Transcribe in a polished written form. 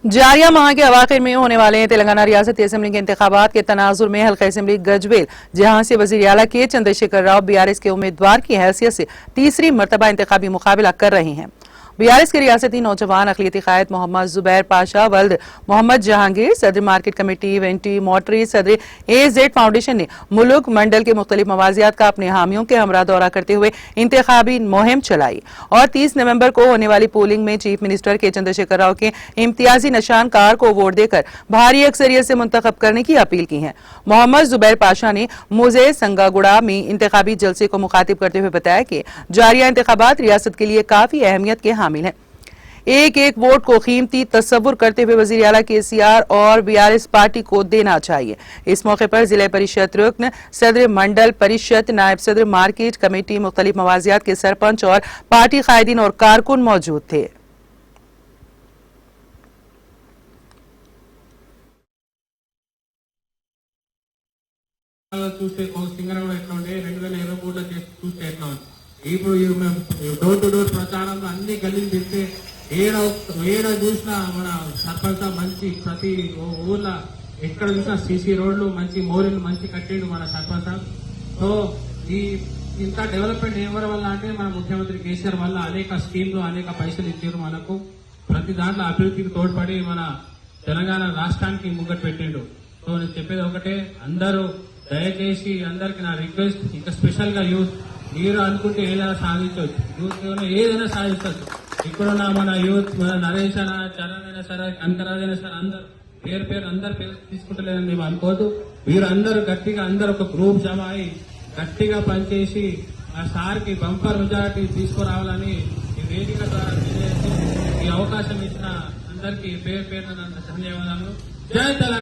जारिया माह के अवाखिर में होने वाले तेलंगाना रियासती असेंबली के इंतखाबात के तनाजुर में हल्का असेंबली गजवेल, जहां से वजीर आला के चंद्रशेखर राव बीआरएस के उम्मीदवार की हैसियत से तीसरी मरतबा इंतखाबी मुकाबला कर रहे हैं। बीआरएस के रियासती नौजवान अखिलियती कायद मोहम्मद जुबैर पाशा वल्द मोहम्मद जहांगीर, सदर मार्केट कमेटी वेंटी मोटरी, सदर एजेड फाउंडेशन ने मुल्क मंडल के मुख्तलिफ मवाजियात का अपने हामियों के हमरा दौरा करते हुए इंतखाबी मुहिम चलाई और 30 नवंबर को होने वाली पोलिंग में चीफ मिनिस्टर के चंद्रशेखर राव के इम्तियाजी निशान कार को वोट देकर भारी अक्सरियत से मुंतखब करने की अपील की है। मोहम्मद जुबैर पाशा ने मुझे संगागुड़ा में इंतखाबी जलसे को मुखातिब करते हुए बताया कि जारिया इंतखाबात रियासत के लिए काफी अहमियत के हामिल है। एक एक वोट को कीमती तस्वुर करते हुए वजीर आला केसीआर और बीआरएस पार्टी को देना चाहिए। इस मौके पर जिला परिषद रुकन, सदर मंडल परिषद, नायब सदर मार्केट कमेटी, मुख्तलिफ मवाजियात के सरपंच और पार्टी कायदीन और कारकुन मौजूद थे। డోర్ టు డోర్ ప్రచారంలో అన్ని గల్లీలు తిరిగితే ఏడ చూసినా మన సర్పంచ్ మంచి ప్రతి ఊర్లో ఎక్కడ చూసినా సీసీ రోడ్లు మంచి మోరీలు మంచి కట్టిండు మన సర్పంచ్. సో ఈ ఇంత డెవలప్మెంట్ ఎవరి వల్ల అంటే మన ముఖ్యమంత్రి కేసీఆర్ వల్ల అనేక స్కీమ్లు అనేక పైసలు ఇచ్చారు. మనకు ప్రతి దాంట్లో అభివృద్ధికి తోడ్పడి మన తెలంగాణ రాష్ట్రానికి ముగ్గట్టు పెట్టిండు. సో నేను చెప్పేది ఒకటే, అందరూ దయచేసి అందరికి నా రిక్వెస్ట్, ఇంకా స్పెషల్ గా యూత్, మీరు అనుకుంటే ఏదైనా సాధించవచ్చు, యూత్ ఏదైనా సాధించవచ్చు. ఇక్కడున్న మన యూత్, మన నరేష్ అయినా, చరణ్ అయినా సరే, అంకరాజ్ అయినా సరే, అందరు పేరు పేరు అందరు పేరు తీసుకుంటలేదని మేము అనుకోవద్దు. మీరు అందరూ గట్టిగా అందరు ఒక గ్రూప్ జమ అయి గట్టిగా పనిచేసి ఆ సార్ కి బంపర్ మెజారిటీ తీసుకురావాలని ఈ వేదిక ద్వారా తెలియజేస్తూ ఈ అవకాశం ఇచ్చిన అందరికీ పేరు పేరున ధన్యవాదాలు. జై తెలంగాణ.